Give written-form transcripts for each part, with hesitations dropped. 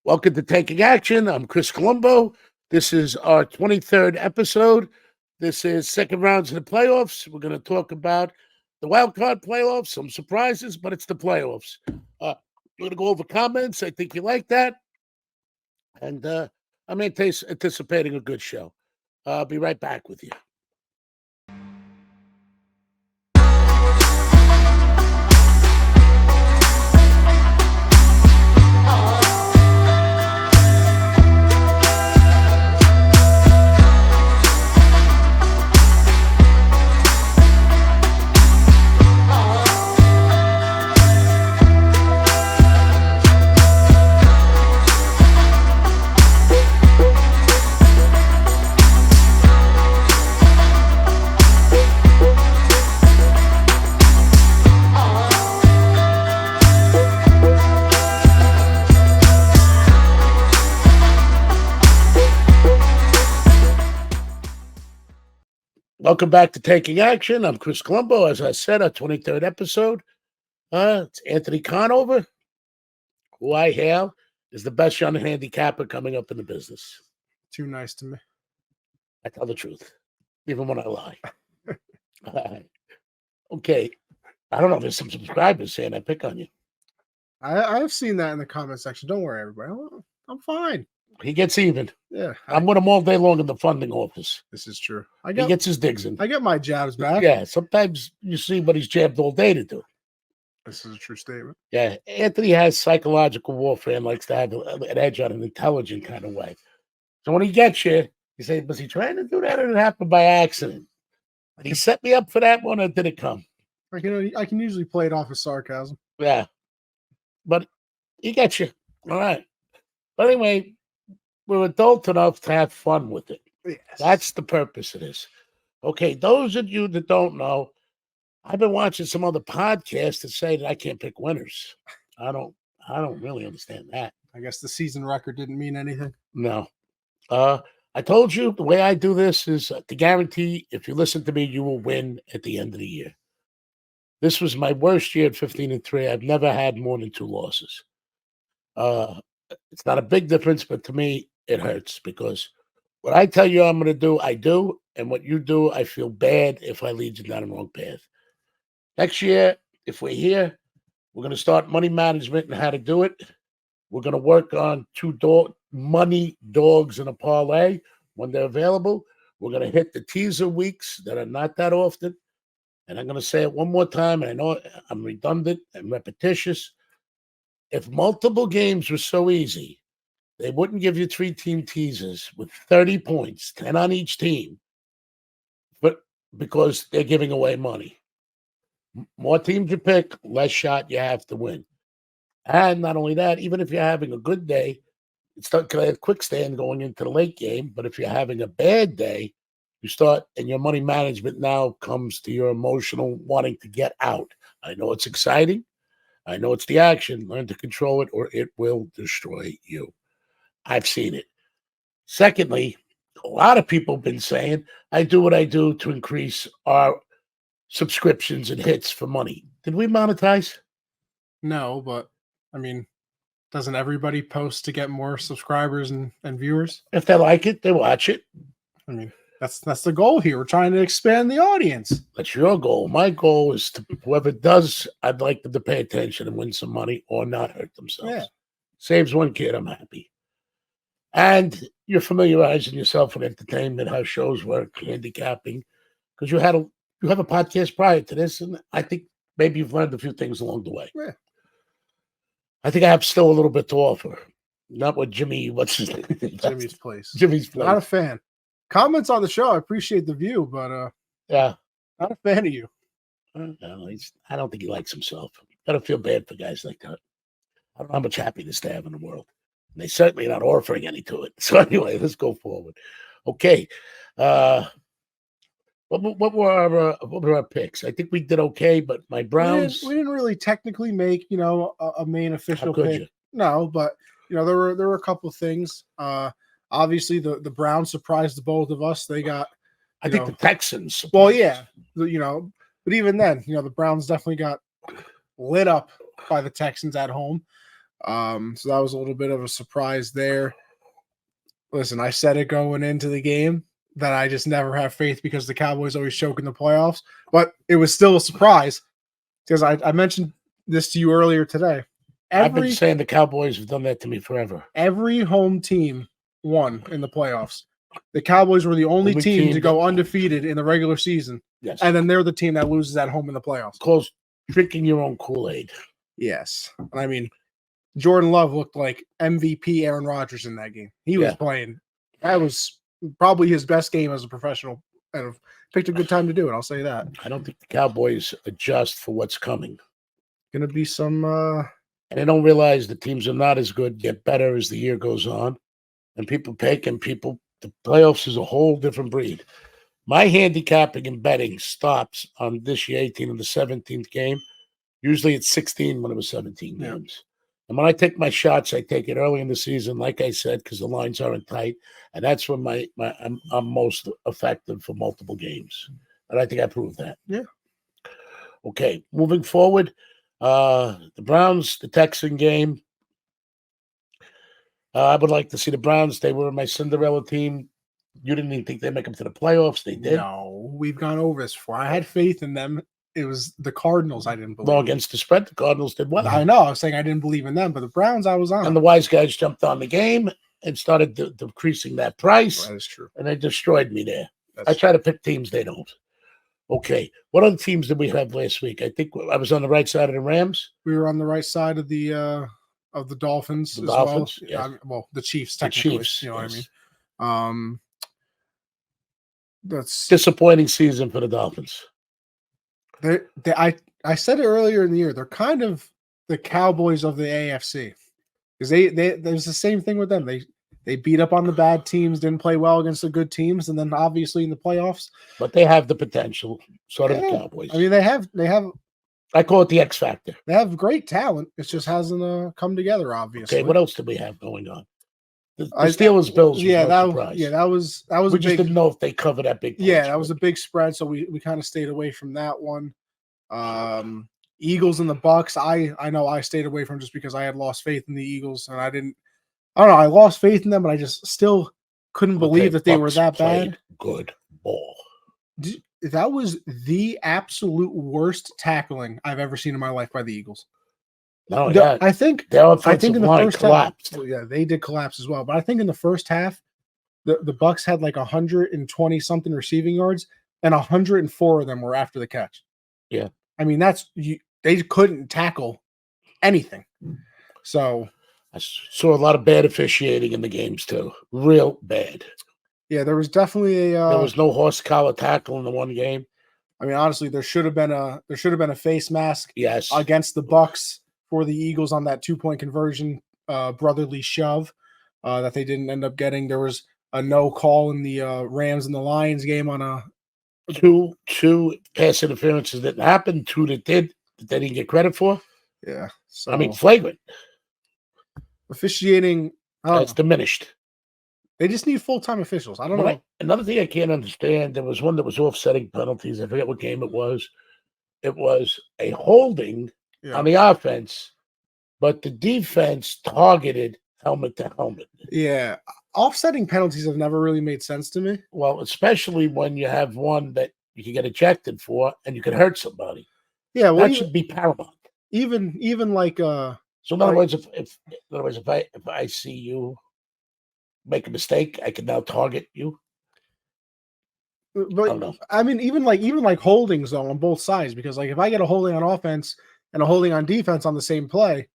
Welcome to Taking Action. I'm Chris Colombo. This is our 23rd episode. This is second rounds of the playoffs. We're going to talk about the wildcard playoffs, some surprises, but it's the playoffs. We're going to go over comments. I think you like that. And I'm anticipating a good show. I'll be right back with you. Welcome back to Taking Action. I'm Chris Colombo. As I said, our 23rd episode. It's Anthony Conover, who I hail is the best young handicapper coming up in the business. Too nice to me. I tell the truth, even when I lie. Okay. I don't know if there's some subscribers saying I pick on you. I've seen that in the comment section. Don't worry, everybody. I'm fine. He gets even. Yeah. I'm with him all day long in the funding office. This is true. He gets his digs in. I get my jabs back. Yeah, sometimes you see what he's jabbed all day to do. This is a true statement. Yeah, Anthony has psychological warfare and likes to have an edge on an intelligent kind of way. So when he gets you, you say, was he trying to do that or did it happen by accident? Did he set me up for that one or did it come? I can usually play it off as sarcasm. Yeah, but he gets you. All right. But anyway, we're adult enough to have fun with it. Yes. That's the purpose of this. Okay, those of you that don't know, I've been watching some other podcasts that say that I can't pick winners. I don't really understand that. I guess the season record didn't mean anything. No. I told you the way I do this is to guarantee if you listen to me, you will win at the end of the year. This was my worst year at 15-3. I've never had more than 2 losses. It's not a big difference, but to me, it hurts because what I tell you I'm going to do, I do. And what you do, I feel bad if I lead you down the wrong path. Next year, if we're here, we're going to start money management and how to do it. We're going to work on 2 money dogs in a parlay when they're available. We're going to hit the teaser weeks that are not that often. And I'm going to say it one more time. And I know I'm redundant and repetitious. If multiple games were so easy, they wouldn't give you 3-team teasers with 30 points, 10 on each team, but because they're giving away money. More teams you pick, less shot you have to win. And not only that, even if you're having a good day, it's not going to have quick stand going into the late game. But if you're having a bad day, you start, and your money management now comes to your emotional wanting to get out. I know it's exciting. I know it's the action. Learn to control it or it will destroy you. I've seen it. Secondly, a lot of people have been saying, I do what I do to increase our subscriptions and hits for money. Did we monetize? No, but I mean, doesn't everybody post to get more subscribers and viewers? If they like it, they watch it. I mean, that's the goal here. We're trying to expand the audience. That's your goal. My goal is to whoever does, I'd like them to pay attention and win some money or not hurt themselves. Yeah. Saves one kid, I'm happy. And you're familiarizing yourself with entertainment, how shows work, handicapping, because you have a podcast prior to this, and I think maybe you've learned a few things along the way. Yeah. I think I have still a little bit to offer. Not with Jimmy, what's his name? Jimmy's Place. Jimmy's Place. Not a fan. Comments on the show. I appreciate the view, but yeah, not a fan of you. No, I don't think he likes himself. Gotta feel bad for guys like that. I don't know how much happiness they have in the world. And they certainly not offering any to it. So anyway, let's go forward. Okay. What were our picks? I think we did okay, but my Browns. We didn't really technically make a main official pick. You? No, but there were a couple of things. Obviously, the Browns surprised the both of us. They got. I think the Texans. Well, yeah, but even then, the Browns definitely got lit up by the Texans at home. So that was a little bit of a surprise there. Listen, I said it going into the game that I just never have faith because the Cowboys always choke in the playoffs, but it was still a surprise because I mentioned this to you earlier today. I've been saying the Cowboys have done that to me forever. Every home team won in the playoffs. The Cowboys were the only team to go undefeated in the regular season. Yes. And then they're the team that loses at home in the playoffs. Close drinking your own Kool-Aid. Yes. And I mean, Jordan Love looked like MVP Aaron Rodgers in that game. He was playing. That was probably his best game as a professional, and picked a good time to do it. I'll say that. I don't think the Cowboys adjust for what's coming. Going to be some. And they don't realize the teams are not as good, get better as the year goes on. And people pick, and the playoffs is a whole different breed. My handicapping and betting stops on this year 18 and the 17th game. Usually it's 16 when it was 17 games. And when I take my shots, I take it early in the season, like I said, because the lines aren't tight. And that's when I'm most effective for multiple games. And I think I proved that. Yeah. Okay, moving forward, the Browns, the Texan game. I would like to see the Browns. They were my Cinderella team. You didn't even think they'd make them to the playoffs. They did. No, we've gone over this before. I had faith in them. It was the Cardinals I didn't believe. Well, against the spread, the Cardinals did well. I know. I was saying I didn't believe in them, but the Browns I was on. And the wise guys jumped on the game and started decreasing that price. That is true. And they destroyed me there. I try to pick teams they don't. Okay. What other teams did we have last week? I think I was on the right side of the Rams. We were on the right side of the Dolphins as Dolphins, well. yes. Well, the Chiefs, technically. The Chiefs, you know what I mean? That's disappointing season for the Dolphins. I said it earlier in the year. They're kind of the Cowboys of the AFC because there's the same thing with them. They beat up on the bad teams, didn't play well against the good teams, and then obviously in the playoffs. But they have the potential. So do the Cowboys. I mean, they have. I call it the X factor. They have great talent. It just hasn't come together. Obviously. Okay. What else did we have going on? The Steelers Bills. That was. We just didn't know if they covered that big. Yeah, that was a big spread, so we kind of stayed away from that one. Eagles and the Bucks. I know I stayed away from just because I had lost faith in the Eagles, and I don't know. I lost faith in them, but I just still couldn't believe that they were that bad. Good ball. That was the absolute worst tackling I've ever seen in my life by the Eagles. No, I think in the first collapsed. Half, they did collapse as well. But I think in the first half, the Bucks had like 120 something receiving yards, and 104 of them were after the catch. Yeah, I mean they couldn't tackle anything. So I saw a lot of bad officiating in the games too, real bad. Yeah, there was definitely there was no horse collar tackle in the one game. I mean, honestly, there should have been a face mask. Yes, against the Bucks for the Eagles on that 2-point conversion, brotherly shove that they didn't end up getting. There was a no call in the Rams and the Lions game on a two pass interferences that didn't happen, two that did that they didn't get credit for. Yeah, so I mean, flagrant officiating. That's diminished. They just need full-time officials. I don't know. Another thing I can't understand, there was one that was offsetting penalties. I forget what game it was. It was a holding on the offense, but the defense targeted helmet to helmet. Yeah. Offsetting penalties have never really made sense to me. Well, especially when you have one that you can get ejected for and you can hurt somebody. Yeah, well, that should be paramount. Even like so in other words, if I see you make a mistake, I can now target you. But I mean, even like holdings though on both sides, because like if I get a holding on offense and a holding on defense on the same play,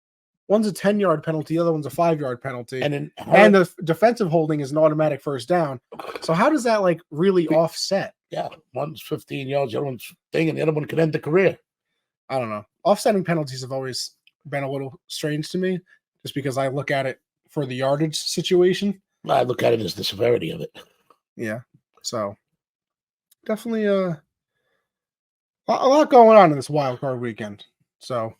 one's a 10-yard penalty, the other one's a 5-yard penalty, and the defensive holding is an automatic first down. So how does that like really offset? Yeah, one's 15 yards, the other one's thing, and the other one could end the career. I don't know. Offsetting penalties have always been a little strange to me, just because I look at it for the yardage situation. I look at it as the severity of it. Yeah. So definitely a lot going on in this wildcard weekend. So,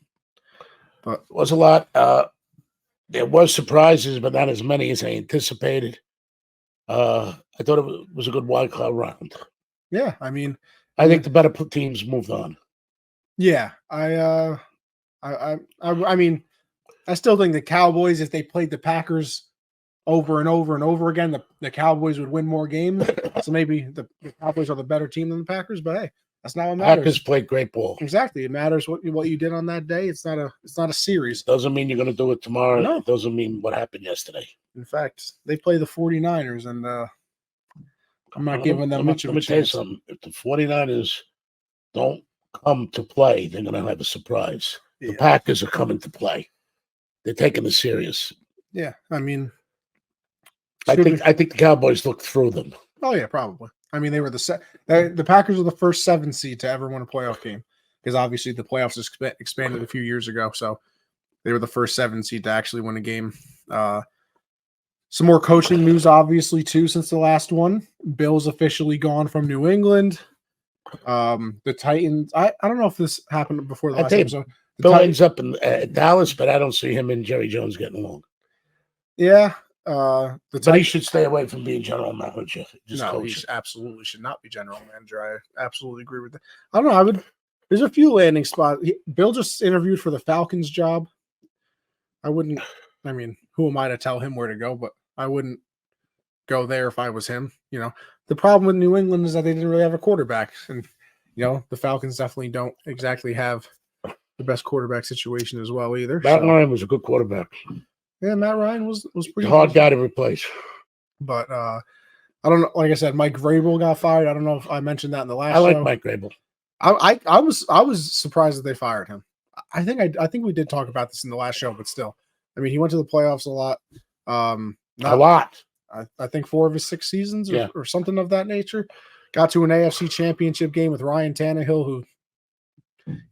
but it was a lot. There was surprises, but not as many as I anticipated. I thought it was a good wildcard round. Yeah, I mean, I think the better teams moved on. Yeah, I mean, I still think the Cowboys, if they played the Packers over and over and over again, the Cowboys would win more games. So maybe the Cowboys are the better team than the Packers, but hey, that's not what matters. Packers played great ball. Exactly. It matters what you did on that day. It's not a series. Doesn't mean you're going to do it tomorrow. No. It doesn't mean what happened yesterday. In fact, they play the 49ers, and I'm not giving them much of a chance. Let me tell you something. If the 49ers don't come to play, they're going to have a surprise. Yeah. The Packers are coming to play. They're taking it serious. Yeah, I mean, I think the Cowboys looked through them. Oh yeah, probably. I mean, they were the Packers were the first 7 seed to ever win a playoff game, because obviously the playoffs expanded a few years ago. So they were the first 7 seed to actually win a game. Some more coaching news, obviously, too, since the last one. Bill's officially gone from New England. The Titans. I don't know if this happened before the last episode. Bill ends up in Dallas, but I don't see him and Jerry Jones getting along. Yeah. But he should stay away from being general manager. He absolutely should not be general manager. I absolutely agree with that. I don't know. There's a few landing spots. Bill just interviewed for the Falcons job. I mean, who am I to tell him where to go? But I wouldn't go there if I was him. You know, the problem with New England is that they didn't really have a quarterback, and the Falcons definitely don't exactly have the best quarterback situation as well either. Matt Ryan was a good quarterback. Yeah, Matt Ryan was pretty hard guy to replace. But I don't know. Like I said, Mike Vrabel got fired. I don't know if I mentioned that in the last show. I like show. Mike Vrabel. I was surprised that they fired him. I think we did talk about this in the last show, but still. I mean, he went to the playoffs a lot. A lot. I think 4 of his 6 seasons or something of that nature. Got to an AFC championship game with Ryan Tannehill, who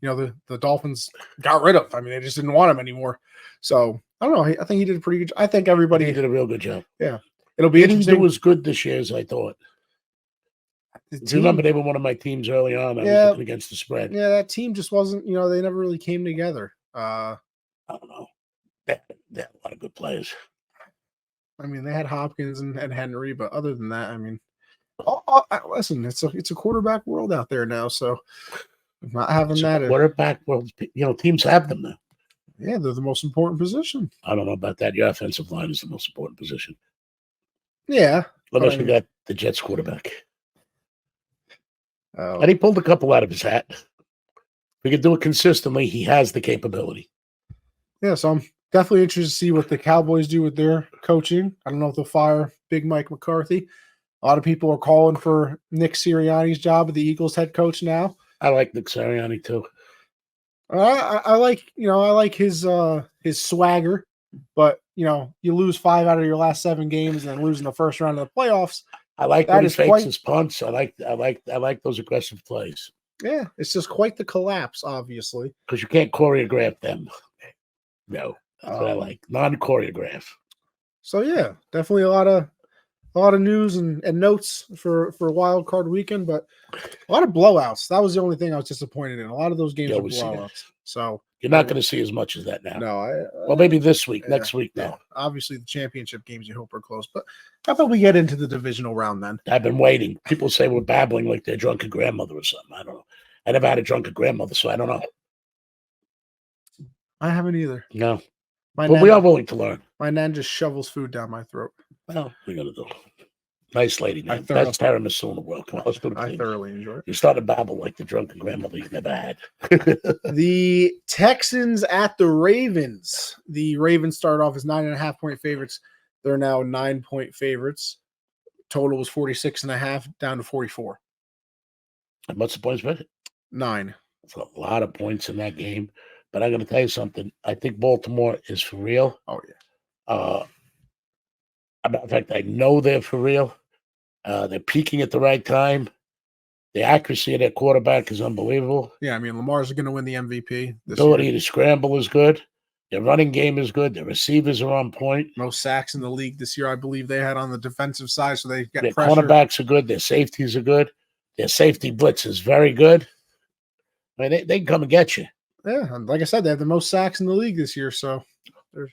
the Dolphins got rid of. I mean, they just didn't want him anymore. So I don't know. I think he did a pretty good job. I think everybody did a real good job. Yeah. It'll be interesting. He didn't do as good this year as I thought. Do you remember they were one of my teams early on? I was looking against the spread. Yeah, that team just wasn't, they never really came together. I don't know. They had a lot of good players. I mean, they had Hopkins and Henry, but other than that, I mean, listen, it's a quarterback world out there now, so not having that. Quarterback world, teams have them now. Yeah, they're the most important position. I don't know about that. Your offensive line is the most important position. Yeah. Unless we got the Jets quarterback. And he pulled a couple out of his hat. If we could do it consistently, he has the capability. Yeah, so I'm definitely interested to see what the Cowboys do with their coaching. I don't know if they'll fire Big Mike McCarthy. A lot of people are calling for Nick Sirianni's job as the Eagles head coach now. I like Nick Sirianni too. I like his swagger, but you lose 5 out of your last 7 games and then lose in the first round of the playoffs. I like when he fakes his punts. I like those aggressive plays. Yeah, it's just quite the collapse, obviously. Because you can't choreograph them. No, that's what I like. Non-choreograph. So yeah, definitely a lot of news and notes for Wildcard Weekend, but a lot of blowouts. That was the only thing I was disappointed in. A lot of those games were blowouts. So you're not going to see as much as that now. No, well, maybe this week, next week now. Yeah. Obviously, the championship games you hope are close, but how about we get into the divisional round then? I've been waiting. People say we're babbling like their drunken grandmother or something. I don't know. I never had a drunken grandmother, so I don't know. I haven't either. No. But we are willing to learn. My nan just shovels food down my throat. Well, we got to do it. Nice lady, man. Best tiramisu in the world. Come on, let's do it. I thoroughly enjoy it. You started Babble like the drunken grandmother you never had. The Texans at the Ravens. The Ravens started off as 9.5-point favorites. They're now 9-point favorites. Total was 46.5 down to 44. And what's the point spread? 9. It's a lot of points in that game. But I'm going to tell you something. I think Baltimore is for real. Oh, yeah. In fact, I know they're for real. They're peaking at the right time. The accuracy of their quarterback is unbelievable. Yeah, I mean, Lamar's going to win the MVP. The ability to scramble is good. Their running game is good. Their receivers are on point. Most sacks in the league this year, I believe they had on the defensive side, so they get their pressure. Cornerbacks are good. Their safeties are good. Their safety blitz is very good. I mean, they can come and get you. Yeah, and like I said, they have the most sacks in the league this year. So,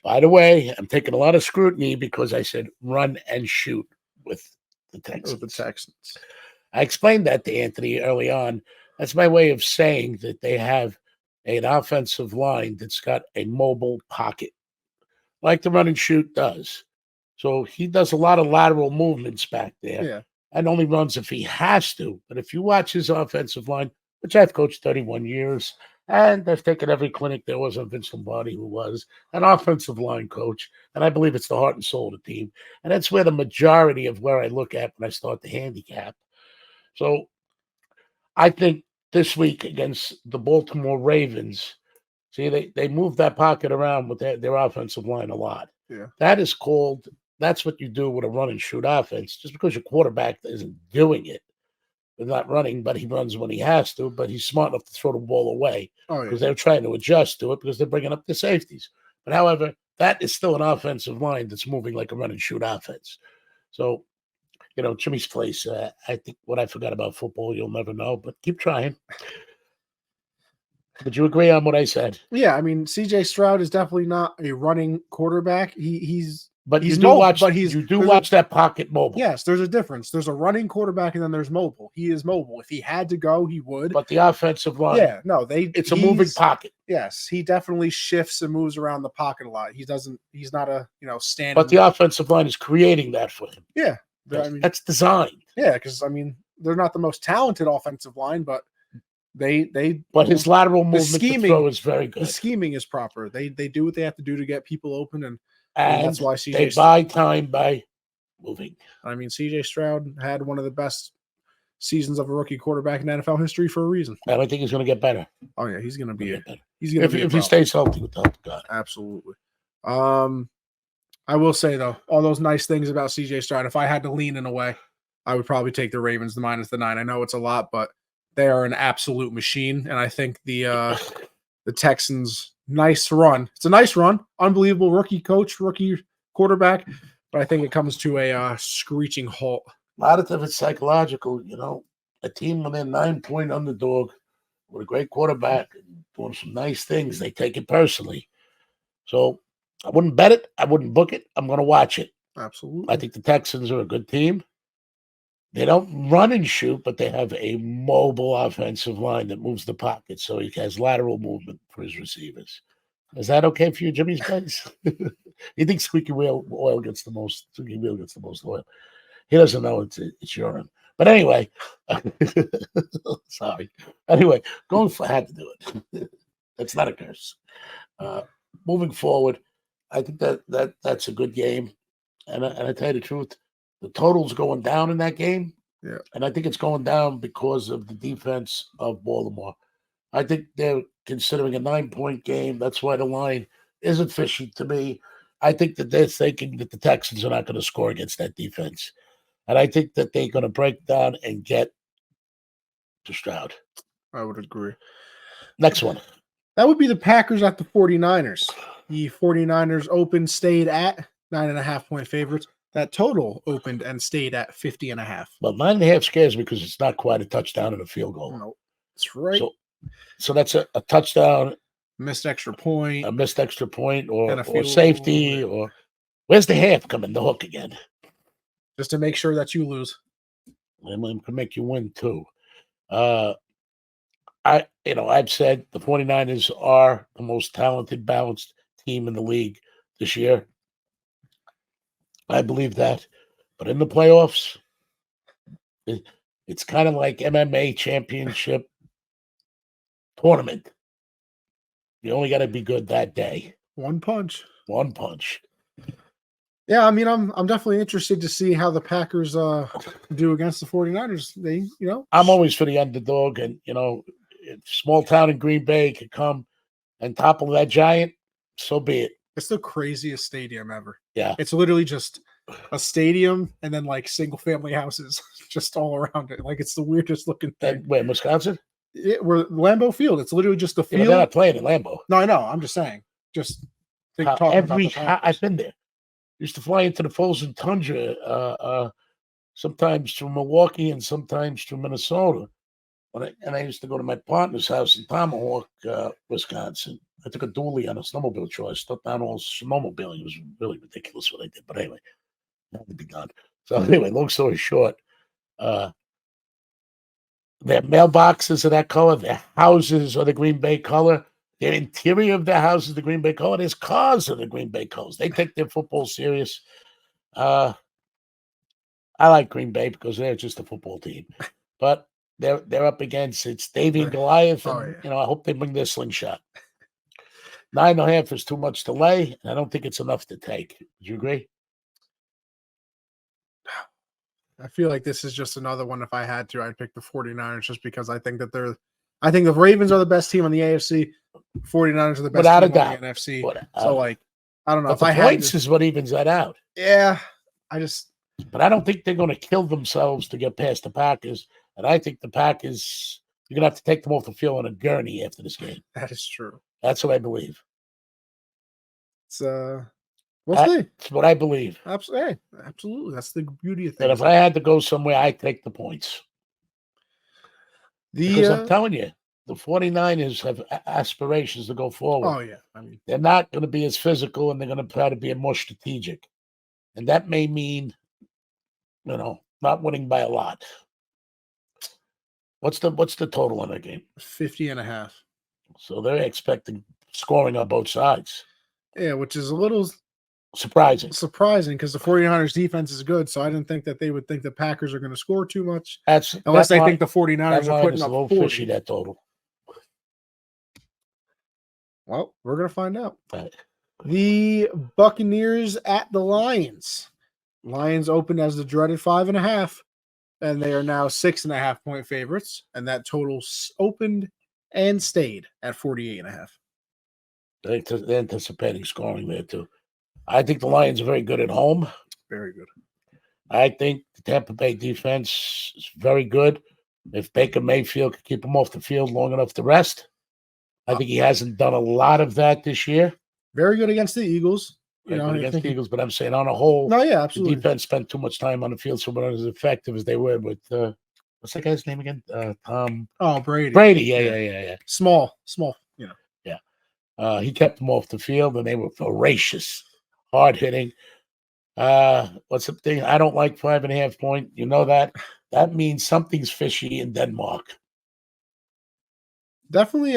by the way, I'm taking a lot of scrutiny because I said run and shoot with the Texans. I explained that to Anthony early on. That's my way of saying that they have an offensive line that's got a mobile pocket. like the run and shoot does. So he does a lot of lateral movements back there. Yeah. And only runs if he has to. But if you watch his offensive line, which I've coached 31 years, and I've taken every clinic there was on Vince Lombardi, who was an offensive line coach, and I believe it's the heart and soul of the team. And that's where the majority of where I look at when I start the handicap. So I think this week against the Baltimore Ravens, see, they moved that pocket around with their offensive line a lot. Yeah. That's what you do with a run and shoot offense. Just because your quarterback isn't doing it, they're not running, but he runs when he has to, but he's smart enough to throw the ball away because they're trying to adjust to it because they're bringing up the safeties. But however, that is still an offensive line that's moving like a run and shoot offense. So, Jimmy's place, I think what I forgot about football, you'll never know, but keep trying. Would you agree on what I said? Yeah, I mean, C.J. Stroud is definitely not a running quarterback. He's watch that pocket mobile. Yes, there's a difference. There's a running quarterback and then there's mobile. He is mobile. If he had to go, he would. But the offensive line, it's a moving pocket. Yes, he definitely shifts and moves around the pocket a lot. He's not a standing. But the offensive line is creating that for him. Yeah, that's designed. Yeah, because they're not the most talented offensive line, but But his lateral movement to throw is very good. The scheming is proper. They do what they have to do to get people open, and that's why they buy time by moving. I mean, C.J. Stroud had one of the best seasons of a rookie quarterback in NFL history for a reason. And I think he's going to get better. Oh yeah, he's going to be better. If he stays healthy with the help of God. Absolutely. I will say though, all those nice things about C.J. Stroud. If I had to lean in a way, I would probably take the Ravens, the -9. I know it's a lot, but they are an absolute machine, and I think the Texans, nice run. It's a nice run. Unbelievable rookie coach, rookie quarterback, but I think it comes to a screeching halt. A lot of it's psychological, A team with a 9-point underdog with a great quarterback and doing some nice things, they take it personally. So I wouldn't bet it. I wouldn't book it. I'm going to watch it. Absolutely. I think the Texans are a good team. They don't run and shoot, but they have a mobile offensive line that moves the pocket, so he has lateral movement for his receivers. Is that okay for you, Jimmy's place? You think squeaky wheel oil gets the most oil. He doesn't know it's urine. But anyway, sorry. Anyway, I had to do it. That's not a curse. Moving forward, I think that's a good game. And I tell you the truth, the total's going down in that game. Yeah. And I think it's going down because of the defense of Baltimore. I think they're considering a 9-point game. That's why the line isn't fishy to me. I think that they're thinking that the Texans are not going to score against that defense. And I think that they're going to break down and get to Stroud. I would agree. Next one. That would be the Packers at the 49ers. The 49ers stayed at 9.5-point favorites. That total opened and stayed at 50.5. Well, 9.5 scares me because it's not quite a touchdown and a field goal. No, that's right. So that's a touchdown, missed extra point, or safety, or where's the half coming? The hook again, just to make sure that you lose. And can make you win too. I've said the 49ers are the most talented, balanced team in the league this year. I believe that. But in the playoffs, it's kind of like MMA championship tournament. You only got to be good that day. One punch. Yeah, I mean, I'm definitely interested to see how the Packers do against the 49ers. I'm always for the underdog, and if small town in Green Bay could come and topple that giant, so be it. It's the craziest stadium ever. Yeah. It's literally just a stadium and then like single family houses just all around it. Like it's the weirdest looking thing. Where, in Wisconsin? We're Lambeau Field. It's literally just the field. Yeah, they're not playing in Lambeau. No, I know. I'm just saying. Just I've been there. Used to fly into the frozen tundra, sometimes from Milwaukee and sometimes from Minnesota. And I used to go to my partner's house in Tomahawk, Wisconsin. I took a dually on a snowmobile tour. I stuck down all snowmobiling. It was really ridiculous what I did. But anyway, it had to be done. So anyway, long story short, their mailboxes are that color. Their houses are the Green Bay color. Their interior of their houses, the Green Bay Coast. There's cars in the Green Bay Coast. They take their football serious. I like Green Bay because they're just a football team. But they're up against it's Davy and Goliath, and I hope they bring their slingshot. 9.5 is too much to lay, and I don't think it's enough to take. Do you agree? I feel like this is just another one. If I had to, I'd pick the 49ers just because I think that I think the Ravens are the best team on the AFC. 49ers are the best team on the NFC. So, like, I don't know. But the points is what evens that out. Yeah. But I don't think they're going to kill themselves to get past the Packers. And I think the Packers, you're going to have to take them off the field on a gurney after this game. That is true. That's what I believe. We'll see. That's what I believe. Absolutely. That's the beauty of things. And if I had to go somewhere, I'd take the points. Because I'm telling you, the 49ers have aspirations to go forward. Oh, yeah. I mean, they're not going to be as physical, and they're going to try to be more strategic. And that may mean, not winning by a lot. What's the total on that game? 50.5. So they're expecting scoring on both sides. Yeah, which is a little surprising because the 49ers defense is good. So I didn't think that they would think the Packers are going to score too much. Unless they think the 49ers are putting up 40. Fishy, that total. Well, we're going to find out. Right. The Buccaneers at the Lions. Lions opened as the dreaded 5.5, and they are now 6.5 point favorites. And that total opened and stayed at 48.5. They're anticipating scoring there too. I think the Lions are very good at home. Very good. I think the Tampa Bay defense is very good. If Baker Mayfield could keep them off the field long enough to rest, I think he hasn't done a lot of that this year. Very good against the Eagles. Against the Eagles, but I'm saying on a whole, absolutely. The defense spent too much time on the field, so we're not as effective as they were with what's that guy's name again? Brady. Brady, yeah. Small. He kept them off the field, and they were voracious, hard hitting. What's the thing? I don't like 5.5 point. You know that? That means something's fishy in Denmark. Definitely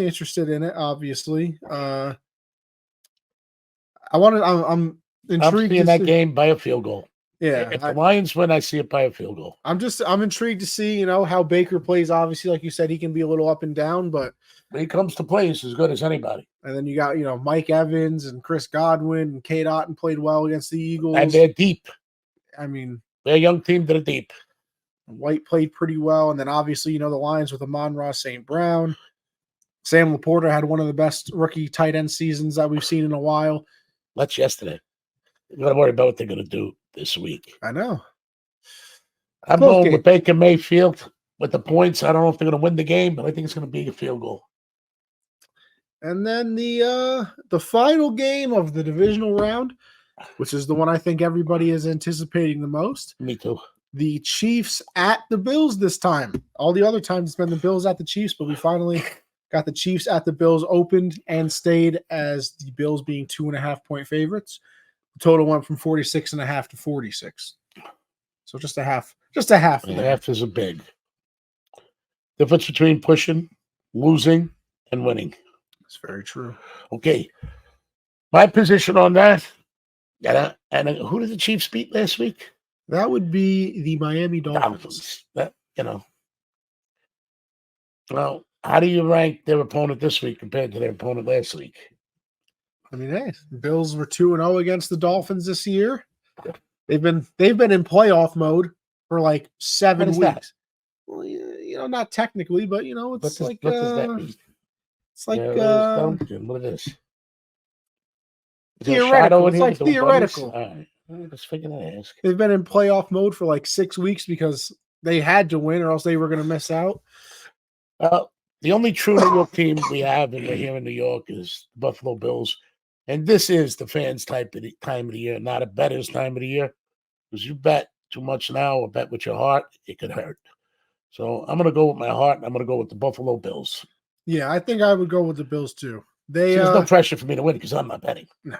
interested in it. Obviously, I'm intrigued. I'm seeing that game by a field goal. Yeah, if the Lions win, I see it by a field goal. I'm intrigued to see, how Baker plays. Obviously, like you said, he can be a little up and down, but when he comes to play, he's as good as anybody. And then you got, Mike Evans and Chris Godwin and Kate Otten played well against the Eagles. And they're deep. I mean, they're a young team that are deep. White played pretty well. And then obviously, the Lions with Amon-Ra St. Brown. Sam Laporta had one of the best rookie tight end seasons that we've seen in a while. That's yesterday. You got to worry about what they're going to do this week. I know. I'm going with Baker Mayfield with the points. I don't know if they're going to win the game, but I think it's going to be a field goal. And then the final game of the divisional round, which is the one I think everybody is anticipating the most. Me too. The Chiefs at the Bills this time. All the other times it's been the Bills at the Chiefs, but we finally got the Chiefs at the Bills opened and stayed as the Bills being 2.5 point favorites. The total went from 46.5 to 46. So just a half. Just a half. A half is a big difference between pushing, losing, and winning. That's very true. Okay. My position on that. And who did the Chiefs beat last week? That would be the Miami Dolphins. Well, how do you rank their opponent this week compared to their opponent last week? I mean, hey, Bills were 2-0 against the Dolphins this year. They've been in playoff mode for like 7 weeks. That? Well, not technically, but it's what does that mean? It's like what it is. Theoretical. It's like theoretical. All right. Let's figure that out. They've been in playoff mode for like 6 weeks because they had to win or else they were going to miss out. The only true New York team we have here in New York is the Buffalo Bills. And this is the fans' time of the year, not a bettor's time of the year. Because you bet too much now or bet with your heart, it could hurt. So I'm going to go with my heart, and I'm going to go with the Buffalo Bills. Yeah, I think I would go with the Bills too. There's no pressure for me to win because I'm not betting. No.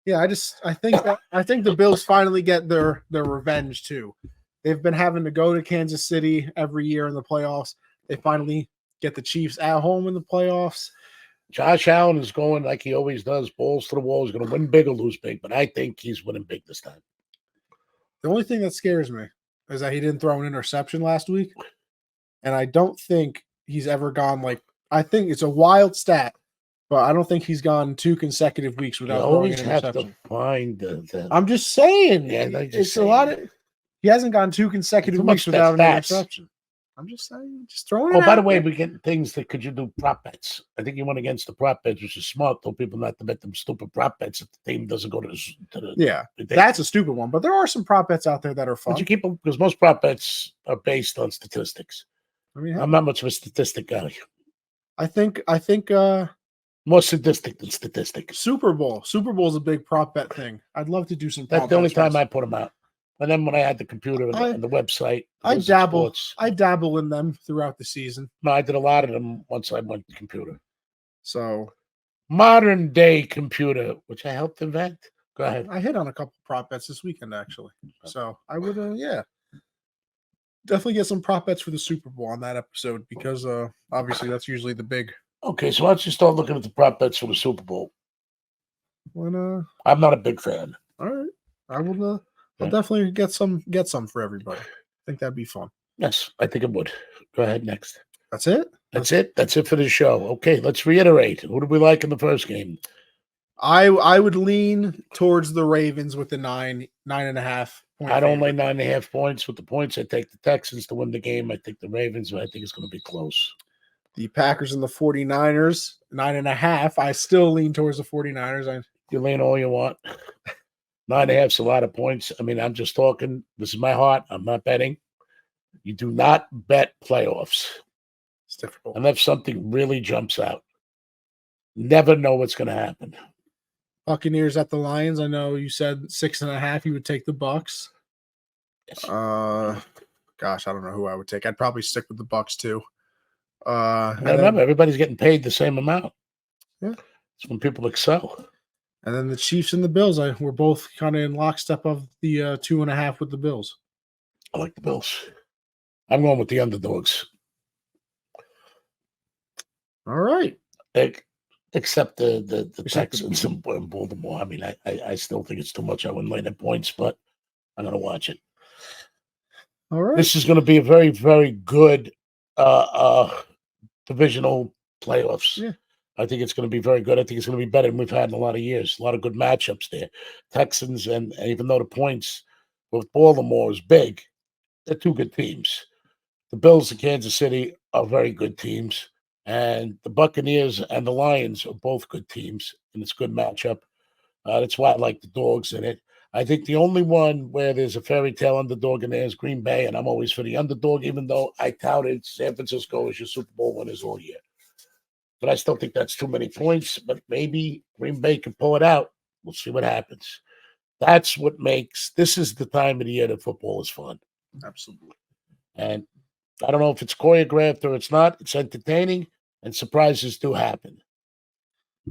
Yeah, I think the Bills finally get their revenge too. They've been having to go to Kansas City every year in the playoffs. They finally get the Chiefs at home in the playoffs. Josh Allen is going like he always does, balls to the wall. He's going to win big or lose big, but I think he's winning big this time. The only thing that scares me is that he didn't throw an interception last week, and I don't think he's ever gone I think it's a wild stat, but I don't think he's gone 2 consecutive weeks without throwing an interception. Have to find the I'm just saying. Yeah, it's a lot of. He hasn't gone 2 consecutive weeks without an interception. I'm just saying, just throwing it out. By the way, we get things that could you do prop bets? I think you went against the prop bets, which is smart. Told people not to bet them stupid prop bets if the team doesn't go to the yeah, that's a stupid one. But there are some prop bets out there that are fun. But you keep them because most prop bets are based on statistics. I mean, I'm not much of a statistic guy. I think more sadistic than statistic. Super Bowl is a big prop bet thing. I'd love to do some. That's the only time I put them out. And then when I had the computer and the website, I dabble in them throughout the season. No, I did a lot of them once I went to computer. So modern day computer, which I helped invent. Go ahead. I hit on a couple prop bets this weekend actually. So I would definitely get some prop bets for the Super Bowl on that episode because obviously that's usually the big. Okay, so why don't you start looking at the prop bets for the Super Bowl? I'm not a big fan. All right, I will. I'll definitely get some for everybody. I think that'd be fun. Yes, I think it would. Go ahead next. That's it? That's it for the show. Okay, let's reiterate. Who did we like in the first game? I would lean towards the Ravens with the 9.5 point. I don't lay 9.5 points. With the points, I take the Texans to win the game. I think the Ravens, but I think it's going to be close. The Packers and the 49ers, 9.5. I still lean towards the 49ers. You lean all you want. 9.5 is a lot of points. I mean, I'm just talking. This is my heart. I'm not betting. You do not bet playoffs. It's difficult. Unless something really jumps out. Never know what's going to happen. Buccaneers at the Lions. I know you said 6.5. You would take the Bucks. Yes. Gosh, I don't know who I would take. I'd probably stick with the Bucks too. Remember, everybody's getting paid the same amount. Yeah. It's when people excel. And then the Chiefs and the Bills, we're both kind of in lockstep of the 2.5 with the Bills. I like the Bills. I'm going with the underdogs. All right. Except the Texans and Baltimore. I mean, I still think it's too much. I wouldn't lay the points, but I'm going to watch it. All right. This is going to be a very, very good divisional playoffs. Yeah. I think it's going to be very good. I think it's going to be better than we've had in a lot of years. A lot of good matchups there. Texans, and even though the points with Baltimore is big, they're two good teams. The Bills and Kansas City are very good teams. And the Buccaneers and the Lions are both good teams. And it's a good matchup. That's why I like the dogs in it. I think the only one where there's a fairy tale underdog in there is Green Bay. And I'm always for the underdog, even though I touted San Francisco as your Super Bowl winners all year. But I still think that's too many points. But maybe Green Bay can pull it out. We'll see what happens. That's what makes this is the time of the year that football is fun. Absolutely. And I don't know if it's choreographed or it's not. It's entertaining, and surprises do happen.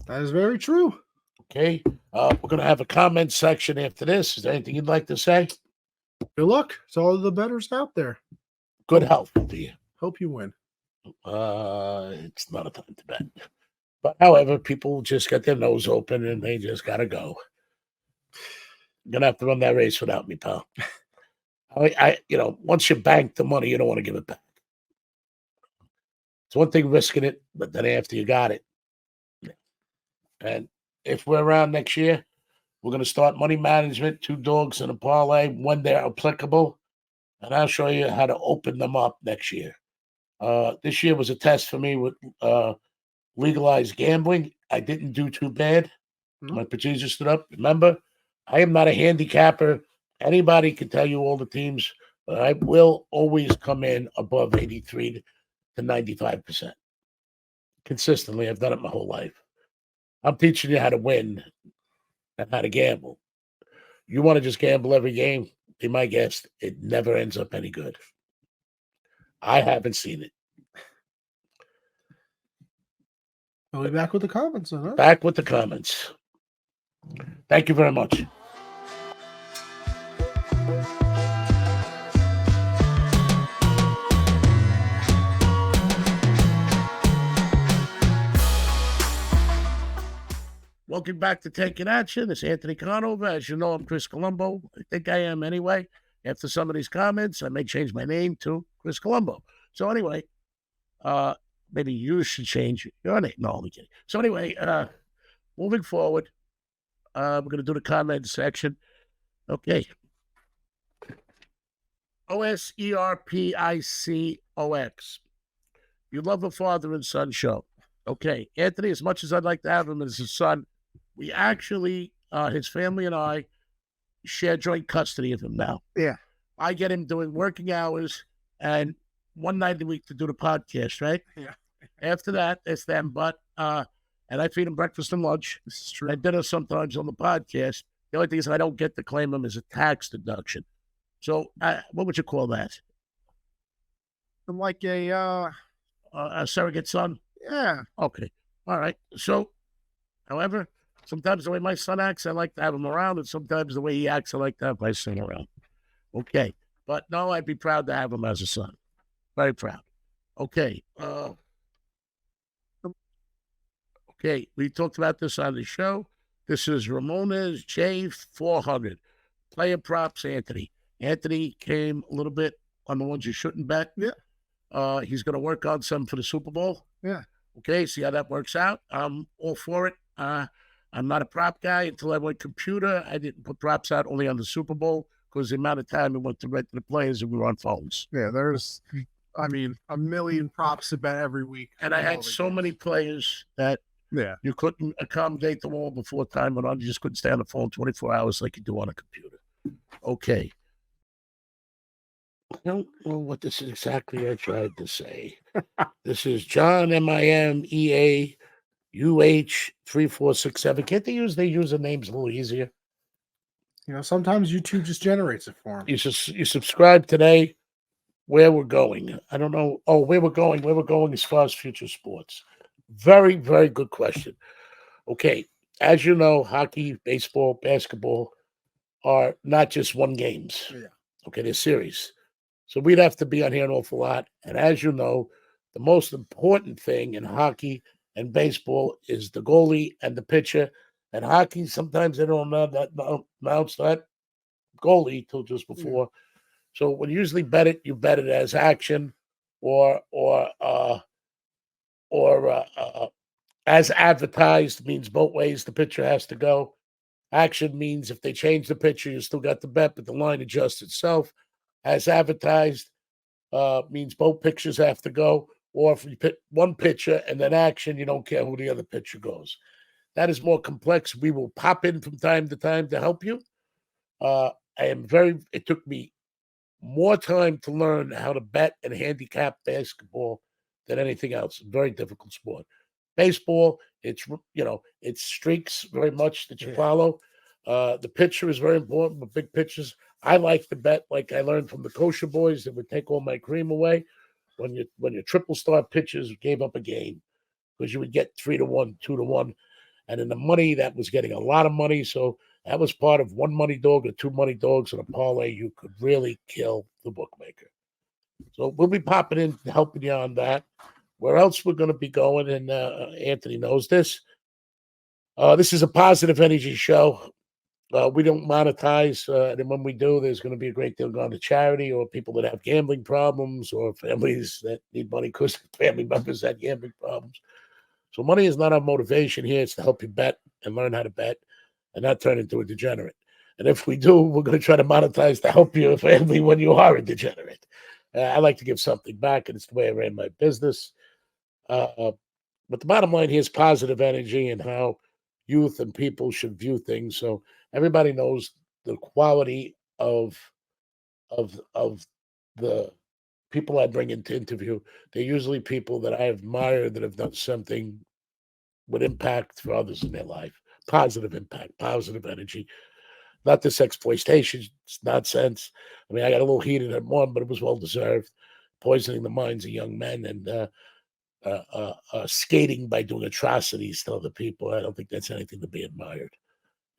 That is very true. Okay. We're going to have a comment section after this. Is there anything you'd like to say? Good luck to all of the bettors out there. Good health to you. Hope you win. It's not a time to bet. But however, people just got their nose open and they just got to go. You're going to have to run that race without me, pal. Once you bank the money, you don't want to give it back. It's one thing risking it, but then after you got it. And if we're around next year, we're going to start money management, 2 dogs and a parlay when they're applicable. And I'll show you how to open them up next year. This year was a test for me with legalized gambling. I didn't do too bad. My procedure stood up. Remember, I am not a handicapper. Anybody can tell you all the teams, but I will always come in above 83 to 95%. Consistently, I've done it my whole life. I'm teaching you how to win and how to gamble. You want to just gamble every game, be my guest, it never ends up any good. I haven't seen it. I'll be back with the comments. Huh? Back with the comments. Thank you very much. Welcome back to Taking Action. It's Anthony Conover. As you know, I'm Chris Colombo. I think I am anyway. After some of these comments, I may change my name to Chris Colombo. So anyway, maybe you should change your name. No, I'm kidding. So anyway, moving forward, we're going to do the comment section. Okay. OSERPICOX. You love a father and son show. Okay. Anthony, as much as I'd like to have him as his son, we actually, his family and I, share joint custody of him now. Yeah. I get him doing working hours and one night a week to do the podcast, right? Yeah. After that, it's them. But, and I feed him breakfast and lunch. This is true. And dinner sometimes on the podcast. The only thing is I don't get to claim him as a tax deduction. So what would you call that? I'm like a surrogate son? Yeah. Okay. All right. So, however, sometimes the way my son acts, I like to have him around, and sometimes the way he acts, I like to have my son around. Okay. But no, I'd be proud to have him as a son. Very proud. Okay. Okay. We talked about this on the show. This is Ramona's J400. Player props, Anthony. Anthony came a little bit on the ones you shouldn't bet. Yeah. He's going to work on some for the Super Bowl. Yeah. Okay, see how that works out. I'm all for it. I'm not a prop guy until I went computer. I didn't put props out only on the Super Bowl because the amount of time we went to rent the players and we were on phones. Yeah, there's, I mean, a million props to bet every week. And I had so many players that you couldn't accommodate them all before time went on. You just couldn't stay on the phone 24 hours like you do on a computer. Okay. I don't know what this is exactly I tried to say. This is John MIMEAUH3467. Can't they use their usernames a little easier? You know, sometimes YouTube just generates it for them. You subscribe today. Where we're going. I don't know. Oh, where we're going. Where we're going as far as future sports. Very, very good question. Okay. As you know, hockey, baseball, basketball are not just one games. Yeah. Okay, they're series. So we'd have to be on here an awful lot. And as you know, the most important thing in hockey and baseball is the goalie and the pitcher. And hockey, sometimes they don't announce that goalie till just before. Yeah. So when you usually bet it, you bet it as action or as advertised, means both ways the pitcher has to go. Action means if they change the pitcher, you still got the bet, but the line adjusts itself. As advertised, means both pitchers have to go. Or if you pick one pitcher and then action, you don't care who the other pitcher goes. That is more complex. We will pop in from time to time to help you. It took me more time to learn how to bet and handicap basketball than anything else. Very difficult sport. Baseball, it's streaks very much that you follow. The pitcher is very important, but big pitchers, I like to bet like I learned from the kosher boys that would take all my cream away. When your triple star pitchers gave up a game because you would get 3-1, 2-1, and in the money that was getting a lot of money. So that was part of one money dog or two money dogs in a parlay. You could really kill the bookmaker. So we'll be popping in helping you on that. Where else we're going to be going, and Anthony knows this. This is a positive energy show. We don't monetize, and when we do, there's going to be a great deal going to charity or people that have gambling problems or families that need money because family members had gambling problems. So money is not our motivation here. It's to help you bet and learn how to bet and not turn into a degenerate. And if we do, we're going to try to monetize to help your family when you are a degenerate. I like to give something back, and it's the way I ran my business. But the bottom line here is positive energy and how youth and people should view things. So everybody knows the quality of the people I bring into interview. They're usually people that I admire that have done something with impact for others in their life. Positive impact, positive energy. Not this exploitation nonsense. I mean, I got a little heated at one, but it was well-deserved. Poisoning the minds of young men and skating by doing atrocities to other people. I don't think that's anything to be admired.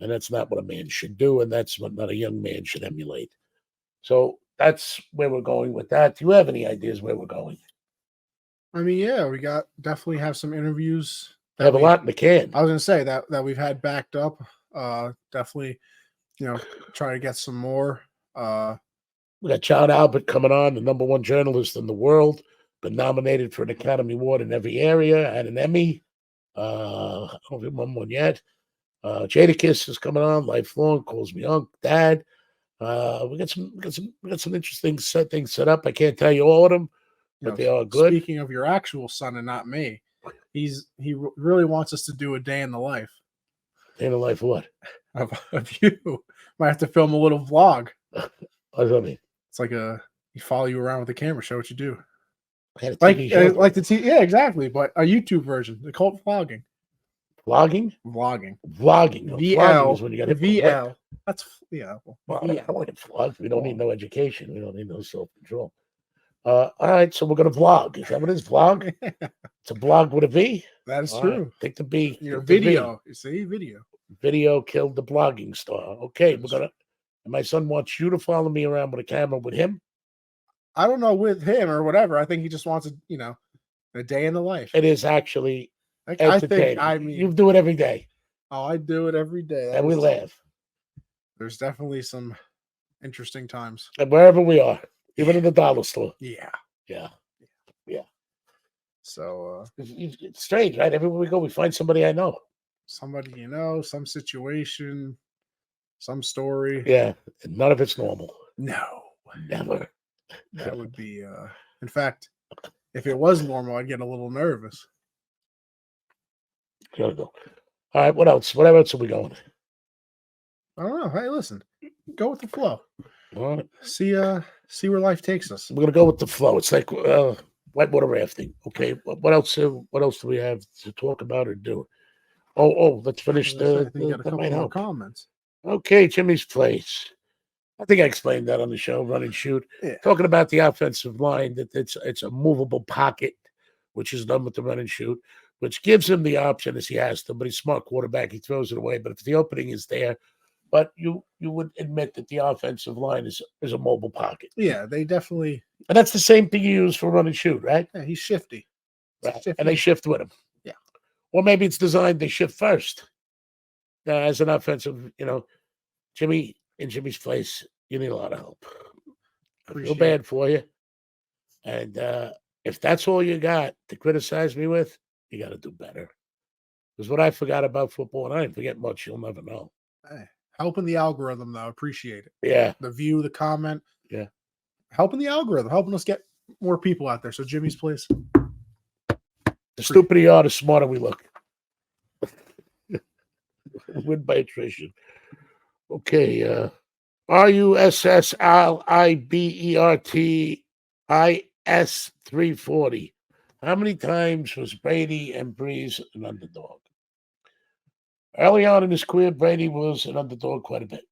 And that's not what a man should do, and that's what not a young man should emulate. So that's where we're going with that. Do you have any ideas where we're going? I mean, yeah, we definitely have some interviews I have a lot in the can. I was going to say that we've had backed up. Definitely, try to get some more. We got John Albert coming on, the #1 journalist in the world, been nominated for an Academy Award in every area, and an Emmy. I don't know if he won one yet. Jadakiss is coming on, lifelong, calls me Unc, Dad. We got some interesting things set up. I can't tell you all of them, but they are good. Speaking of your actual son and not me, he really wants us to do a day in the life. Day in the life of what? Of you. Might have to film a little vlog. What does that mean? It's like you follow you around with the camera, show what you do. Like the TV, yeah, exactly. But a YouTube version, they call it vlogging. Vlogging. VL. Vlogging is when you got VL. That's Well, I don't want to vlog. We don't need no education. We don't need no self-control. All right, so we're gonna vlog. Is that what it is? Vlog? It's a blog with a V. That is true. Right. Take the B. Video. You see, video. Video killed the blogging star. Okay, we're gonna. And my son wants you to follow me around with a camera with him. I don't know with him or whatever. I think he just wants a day in the life. It is actually. I think. You do it every day. Oh, I do it every day. And we laugh. There's definitely some interesting times. And wherever we are, even in the dollar store. Yeah. So it's strange, right? Everywhere we go, we find somebody I know. Somebody some situation, some story. Yeah. And none of it's normal. No. Never. That would be in fact, if it was normal, I'd get a little nervous. Gotta go. All right, what else? What else are we going? I don't know. Hey, listen. Go with the flow. All right. See where life takes us. We're gonna go with the flow. It's like whitewater rafting. Okay. What else? What else do we have to talk about or do? Oh, let's finish the might help. Comments. Okay, Jimmy's Place. I think I explained that on the show, Run and Shoot. Yeah. Talking about the offensive line, that it's a movable pocket, which is done with the Run and Shoot, which gives him the option as he has to, but he's a smart quarterback. He throws it away. But if the opening is there, but you would admit that the offensive line is a mobile pocket. Yeah, they definitely. And that's the same thing you use for Run and Shoot, right? Yeah, he's shifty. Right. Shifty. And they shift with him. Yeah. Or maybe it's designed they shift first. As an offensive, Jimmy, in Jimmy's Place, you need a lot of help. I feel bad for you. And if that's all you got to criticize me with, you got to do better. Because what I forgot about football, and I didn't forget much, you'll never know. Hey, helping the algorithm, though. Appreciate it. Yeah. The view, the comment. Yeah. Helping the algorithm, helping us get more people out there. So Jimmy's Place. The stupider you are, the smarter we look. Win by attrition. Okay. RUSSLIBERTIS 340. How many times was Brady and Breeze an underdog? Early on in his career, Brady was an underdog quite a bit.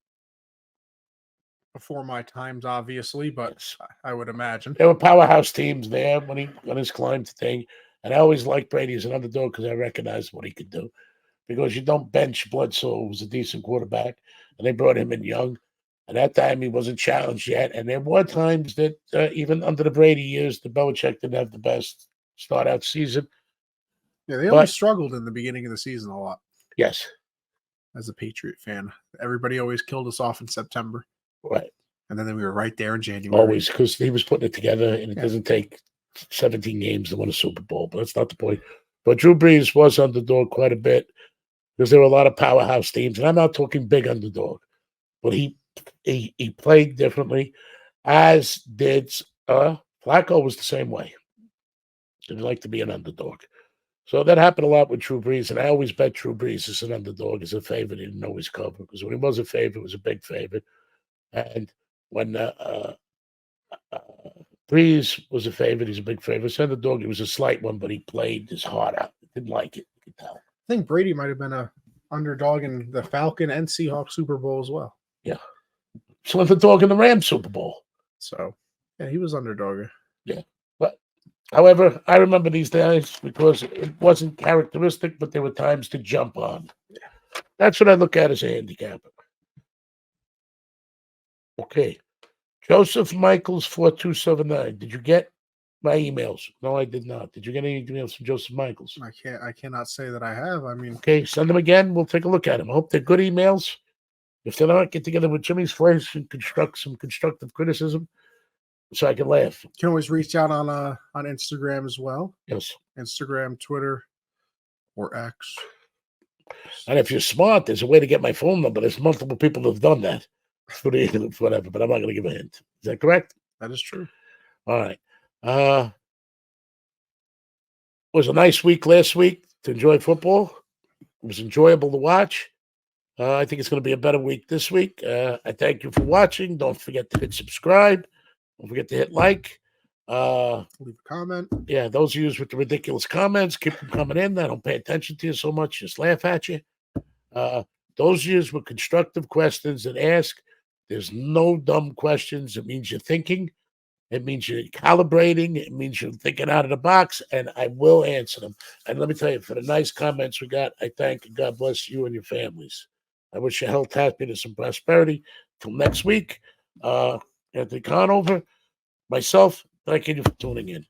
Before my times, obviously, but yes. I would imagine. There were powerhouse teams there when he on his climb to thing. And I always liked Brady as an underdog because I recognized what he could do. Because you don't bench Bledsoe, who was a decent quarterback, and they brought him in young. At that time, he wasn't challenged yet. And there were times that even under the Brady years, the Belichick didn't have the best start-out season. Yeah, they always struggled in the beginning of the season a lot. Yes. As a Patriot fan, everybody always killed us off in September. Right. And then we were right there in January. Always, because he was putting it together, and it doesn't take 17 games to win a Super Bowl. But that's not the point. But Drew Brees was underdog quite a bit because there were a lot of powerhouse teams. And I'm not talking big underdog. But he played differently, as did Flacco was the same way. Didn't like to be an underdog. So that happened a lot with Drew Brees, and I always bet Drew Brees as an underdog, as a favorite. He didn't always cover, because when he was a favorite, it was a big favorite. And when Brees was a favorite, he's a big favorite. As underdog, he was a slight one, but he played his heart out. Didn't like it. You could tell. I think Brady might have been a underdog in the Falcon and Seahawks Super Bowl as well. Yeah. So if the dog in the Rams Super Bowl. So, yeah, he was underdog. Yeah. But, however, I remember these days because it wasn't characteristic, but there were times to jump on. Yeah. That's what I look at as a handicapper. Okay. Joseph Michaels 4279. Did you get my emails. No, I did not. Did you get any emails from Joseph Michaels? I cannot say that I have. I mean, okay, send them again. We'll take a look at them. I hope they're good emails. If they're not, get together with Jimmy's Flash and construct some constructive criticism so I can laugh. You can always reach out on Instagram as well. Yes. Instagram, Twitter, or X. And if you're smart, there's a way to get my phone number. There's multiple people who've done that for whatever, but I'm not going to give a hint. Is that correct? That is true. All right. It was a nice week last week to enjoy football. It was enjoyable to watch. I think it's going to be a better week this week. I thank you for watching. Don't forget to hit subscribe. Don't forget to hit like. Leave a comment. Yeah, those of you with the ridiculous comments, keep them coming in. I don't pay attention to you so much. Just laugh at you. Those of you with constructive questions that ask, there's no dumb questions. It means you're thinking. It means you're calibrating. It means you're thinking out of the box, and I will answer them. And let me tell you, for the nice comments we got, I thank and God bless you and your families. I wish you health, happiness, and prosperity. Till next week, Anthony Conover, myself, thank you for tuning in.